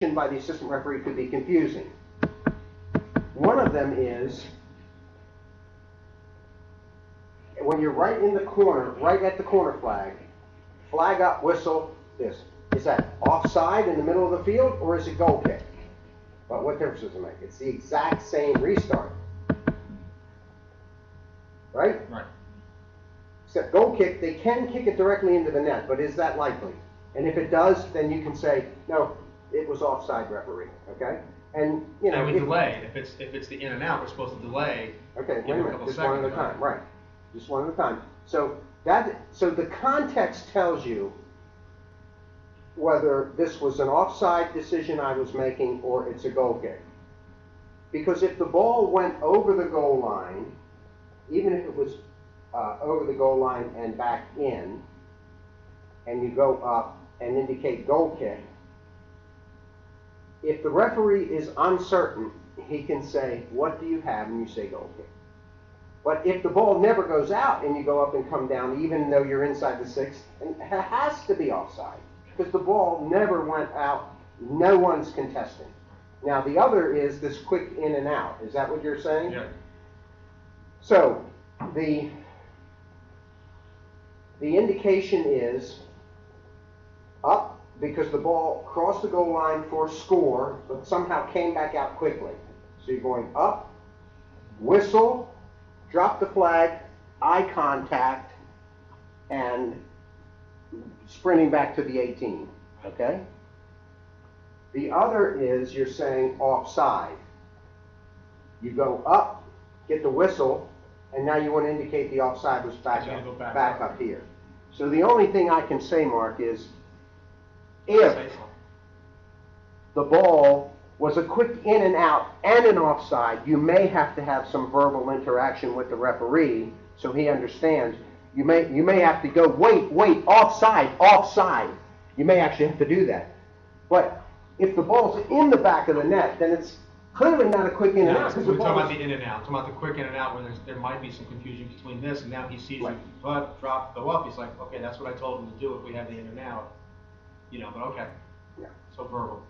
by the assistant referee could be confusing. One of them is when you're right in the corner, right at the corner flag, flag up, whistle, this. Is that offside in the middle of the field or is it goal kick? But what difference does it make? It's the exact same restart. Right? Right. Except goal kick, they can kick it directly into the net, but is that likely? And if it does, then you can say, no, it was offside, referee. Okay? And you know, and we delay. If it's the in and out, we're supposed to delay. Okay, wait a minute. Just one at a time, right? Just one at a time. So the context tells you whether this was an offside decision I was making or it's a goal kick. Because if the ball went over the goal line, even if it was over the goal line and back in, and you go up and indicate goal kick, if the referee is uncertain, he can say, what do you have? And you say goal kick. But if the ball never goes out and you go up and come down, even though you're inside the 6, it has to be offside because the ball never went out. No one's contesting. Now, the other is this quick in and out. Is that what you're saying? Yeah. So the indication is up because the ball crossed the goal line for a score, but somehow came back out quickly. So you're going up, whistle, drop the flag, eye contact, and sprinting back to the 18, okay? The other is you're saying offside. You go up, get the whistle, and now you want to indicate the offside was back up here. So the only thing I can say, Mark, is if the ball was a quick in and out and an offside, you may have to have some verbal interaction with the referee so he understands. You may have to go, wait, offside. You may actually have to do that. But if the ball's in the back of the net, then it's clearly not a quick in and out. We're talking about the in and out. Talking about the quick in and out where there might be some confusion between this and now he sees you drop, go up. He's like, okay, that's what I told him to do if we have the in and out. You know, but okay. Yeah. So verbal.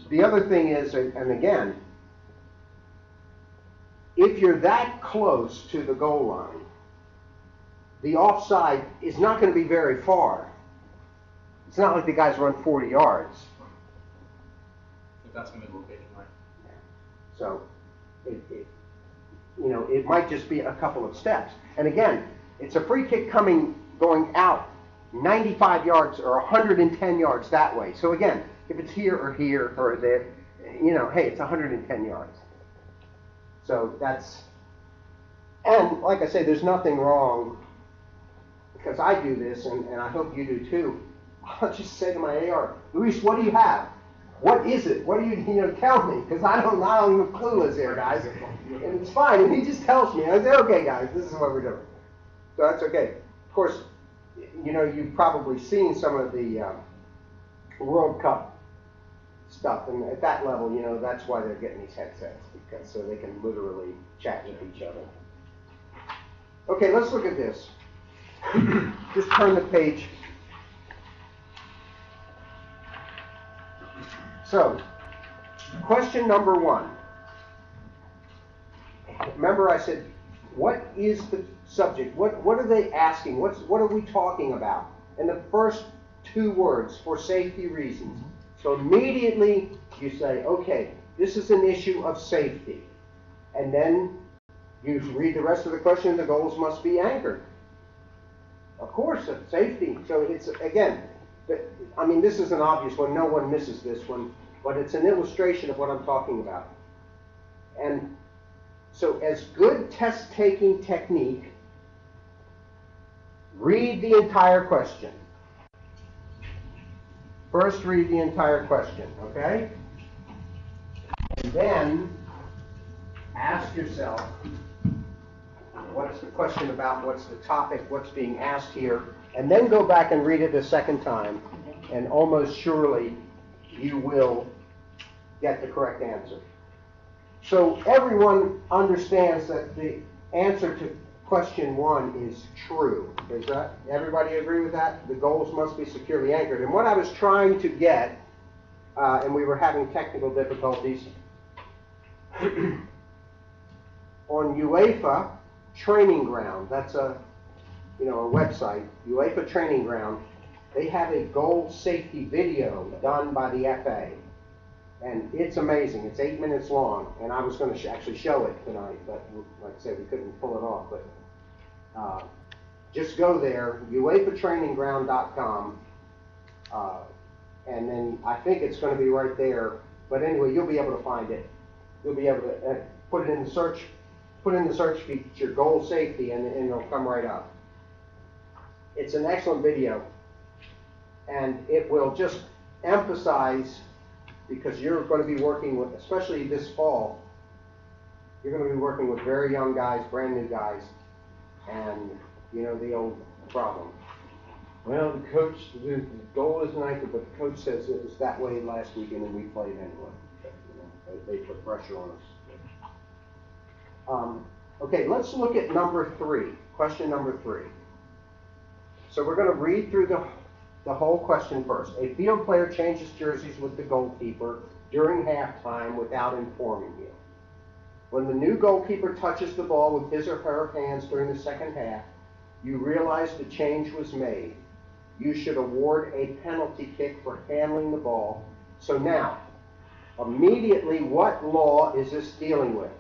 The other thing is, and again, if you're that close to the goal line, the offside is not going to be very far. It's not like the guys run 40 yards. If that's going to be located, right? Yeah. So, it might just be a couple of steps. And again, it's a free kick going out 95 yards or 110 yards that way. So again, if it's here or there, hey, it's 110 yards. So and like I say, there's nothing wrong, because I do this, and I hope you do too. I'll just say to my AR, Luis, what do you have? What is it? What do you tell me? Because I'm even clueless here, guys. And it's fine. And he just tells me. I say, okay, guys, this is what we're doing. So that's okay. Of course, you've probably seen some of the World Cup stuff, and at that level, that's why they're getting these headsets, because so they can literally chat with each other. Okay, let's look at this. Just turn the page. So, question number 1. Remember I said, what is the subject? What are they asking? What are we talking about? And the first 2 words, for safety reasons. So immediately you say, okay, this is an issue of safety. And then you read the rest of the question, the goals must be anchored. Of course, safety. So it's, again, this is an obvious one. No one misses this one. But it's an illustration of what I'm talking about. And so as good test-taking technique, read the entire question. First, read the entire question, okay? And then ask yourself, what is the question about? What's the topic? What's being asked here? And then go back and read it a second time, and almost surely you will get the correct answer. So everyone understands that the answer to question 1 is true. Does everybody agree with that? The goals must be securely anchored. And what I was trying to get and we were having technical difficulties. On UEFA Training Ground, that's a website, UEFA Training Ground, they have a goal safety video done by the FA. And it's amazing. It's 8 minutes long, and I was going to actually show it tonight, but like I said, we couldn't pull it off. But just go there, uefatrainingground.com, and then I think it's going to be right there. But anyway, you'll be able to find it. You'll be able to put it in the search feature, goal safety, and it'll come right up. It's an excellent video, and it will just emphasize, because you're going to be working with, especially this fall, you're going to be working with very young guys, brand new guys, and you know the old problem. Well, the coach, the goal is nice, but the coach says it was that way last weekend and we played anyway. They put pressure on us. Okay, let's look at number 3, question number 3. So we're going to read through the whole question first. A field player changes jerseys with the goalkeeper during halftime without informing you. When the new goalkeeper touches the ball with his or her hands during the second half, you realize the change was made. You should award a penalty kick for handling the ball. So now, immediately, what law is this dealing with?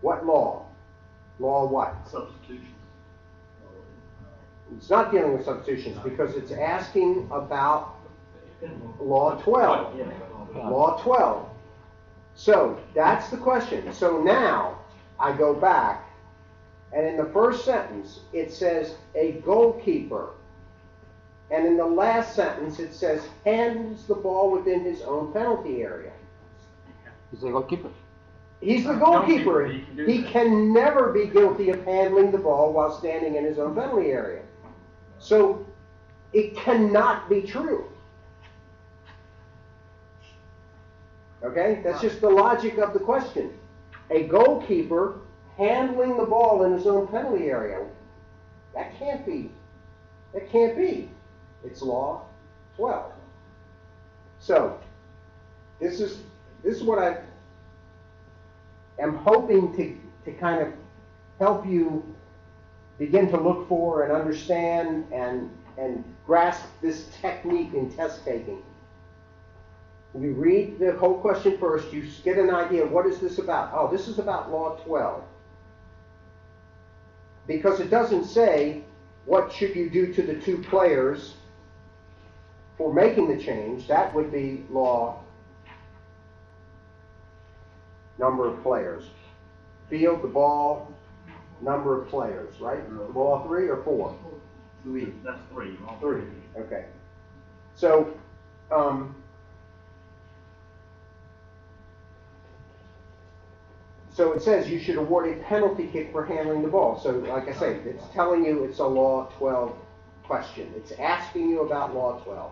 What law? Law what? Substitutions. It's not dealing with substitutions because it's asking about Law 12. Law 12. So that's the question. So now I go back, and in the first sentence it says a goalkeeper. And in the last sentence it says handles the ball within his own penalty area. He's the goalkeeper. He's the goalkeeper. He can never be guilty of handling the ball while standing in his own penalty area. So it cannot be true. Okay? That's just the logic of the question. A goalkeeper handling the ball in his own penalty area. That can't be. That can't be. It's Law 12. So this is what I am hoping to kind of help you begin to look for and understand and grasp this technique in test taking. You read the whole question first, you get an idea of what is this about. Oh, this is about Law 12. Because it doesn't say what should you do to the two players for making the change. That would be Law number of players. Field the ball, number of players, right? Law 3 or 4? 3. That's 3. 3. Okay. So, so it says you should award a penalty kick for handling the ball. So, like I say, it's telling you it's a Law 12 question. It's asking you about Law 12.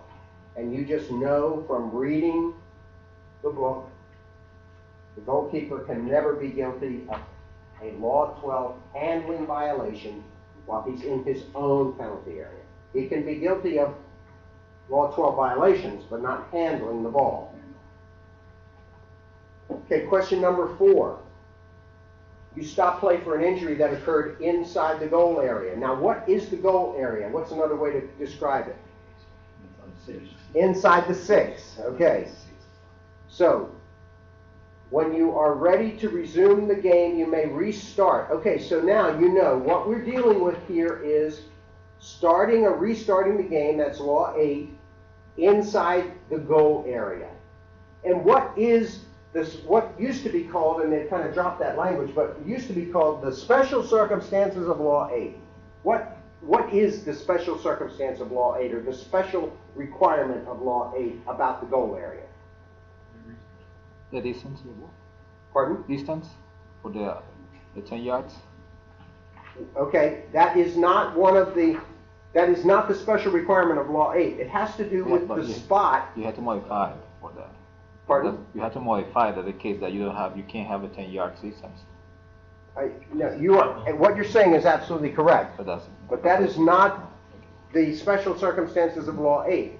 And you just know from reading the book, the goalkeeper can never be guilty of a Law 12 handling violation while he's in his own penalty area. He can be guilty of Law 12 violations, but not handling the ball. Okay, question number 4. You stop play for an injury that occurred inside the goal area. Now, what is the goal area? What's another way to describe it? Inside the 6. Okay. So, when you are ready to resume the game, you may restart. Okay, so now you know what we're dealing with here is starting or restarting the game, that's Law 8, inside the goal area. And what is this, what used to be called, and they kind of dropped that language, but it used to be called the special circumstances of Law 8. What is the special circumstance of Law 8, or the special requirement of Law 8 about the goal area? The distance of the ball. Pardon? Distance for the 10 yards. Okay, that is not the special requirement of Law 8. It has to do with the spot. You have to modify for that. Pardon? You have to modify that the case that you can't have a 10-yard distance. No, you are. What you're saying is absolutely correct. But But that is not the special circumstances of Law 8.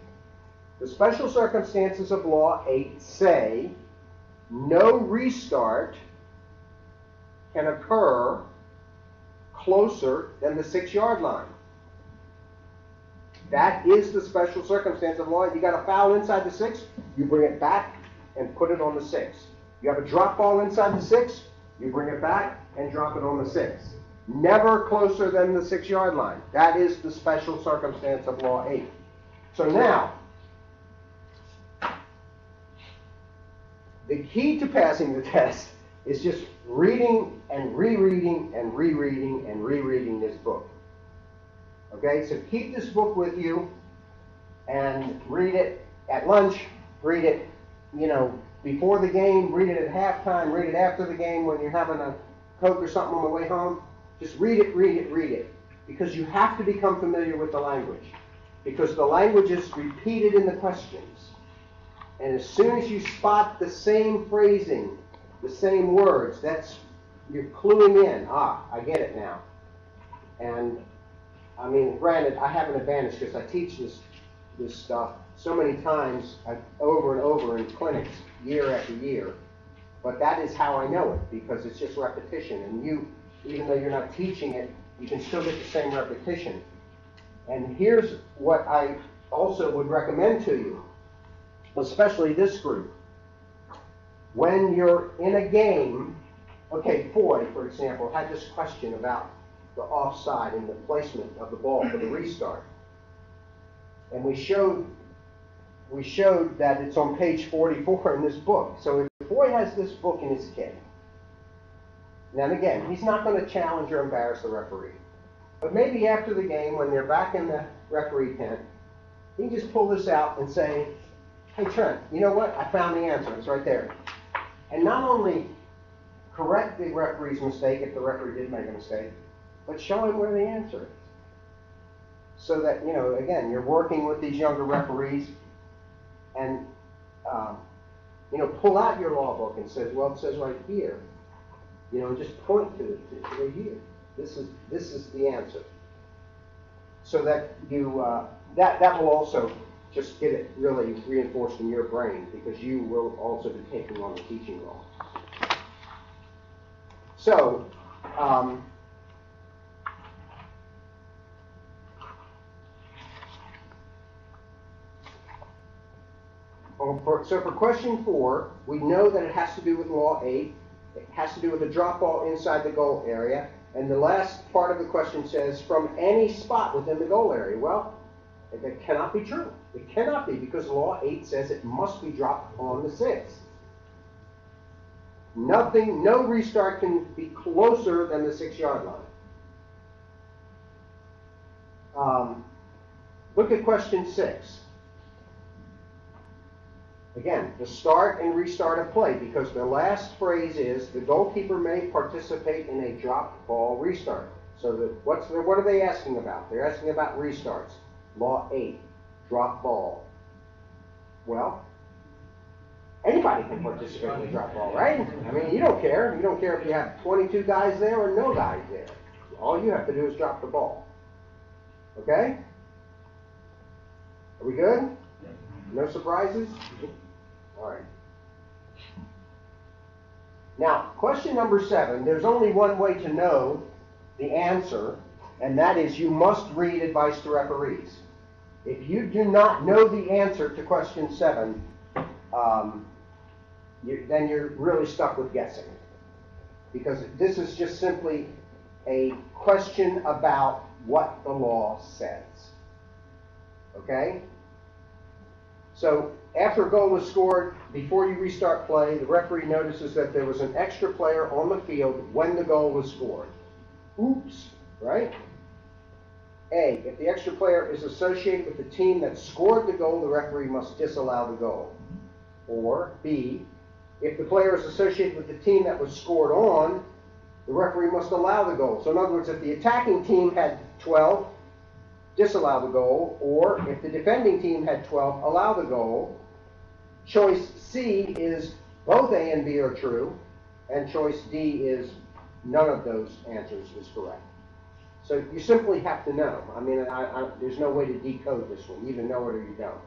The special circumstances of Law 8 say no restart can occur closer than the 6-yard line. That is the special circumstance of Law 8. You got a foul inside the 6, you bring it back and put it on the 6. You have a drop ball inside the 6, you bring it back and drop it on the 6. Never closer than the 6-yard line. That is the special circumstance of Law 8. So now, the key to passing the test is just reading and rereading and rereading and rereading this book. Okay, so keep this book with you and read it at lunch, read it, before the game, read it at halftime, read it after the game when you're having a Coke or something on the way home. Just read it, read it, read it. Because you have to become familiar with the language. Because the language is repeated in the questions. And as soon as you spot the same phrasing, the same words, you're cluing in. Ah, I get it now. And I mean, granted, I have an advantage because I teach this stuff so many times over and over in clinics year after year. But that is how I know it, because it's just repetition. And you, even though you're not teaching it, you can still get the same repetition. And here's what I also would recommend to you, especially this group. When you're in a game, okay, Foy, for example, had this question about the offside and the placement of the ball for the restart. And we showed that it's on page 44 in this book. So if Foy has this book in his kit, now again, he's not going to challenge or embarrass the referee. But maybe after the game, when they're back in the referee tent, he can just pull this out and say, hey Trent, you know what? I found the answer. It's right there. And not only correct the referee's mistake if the referee did make a mistake, but show him where the answer is. So that, again, you're working with these younger referees and, pull out your law book and says, well, it says right here. Just point to it right here. This is the answer. So that you, that will also just get it really reinforced in your brain, because you will also be taking on the teaching role. So, so for question 4, we know that it has to do with Law 8. It has to do with a drop ball inside the goal area. And the last part of the question says, from any spot within the goal area. Well, that cannot be true. It cannot be, because Law 8 says it must be dropped on the 6. No restart can be closer than the 6-yard line. Look at question 6. Again, the start and restart of play, because the last phrase is the goalkeeper may participate in a drop ball restart. So what are they asking about? They're asking about restarts. Law 8, drop ball. Well, anybody can participate in a drop ball, right? I mean, you don't care. You don't care if you have 22 guys there or no guys there. All you have to do is drop the ball. Okay? Are we good? No surprises? All right. Now, question number 7, there's only one way to know the answer, and that is you must read advice to referees. If you do not know the answer to question 7, then you're really stuck with guessing. Because this is just simply a question about what the law says. Okay? So, after a goal was scored, before you restart play, the referee notices that there was an extra player on the field when the goal was scored. Oops, right? A, if the extra player is associated with the team that scored the goal, the referee must disallow the goal. Or B, if the player is associated with the team that was scored on, the referee must allow the goal. So in other words, if the attacking team had 12, disallow the goal, or if the defending team had 12, allow the goal. Choice C is both A and B are true, and choice D is none of those answers is correct. So you simply have to know. I mean, there's no way to decode this one. You either know it or you don't.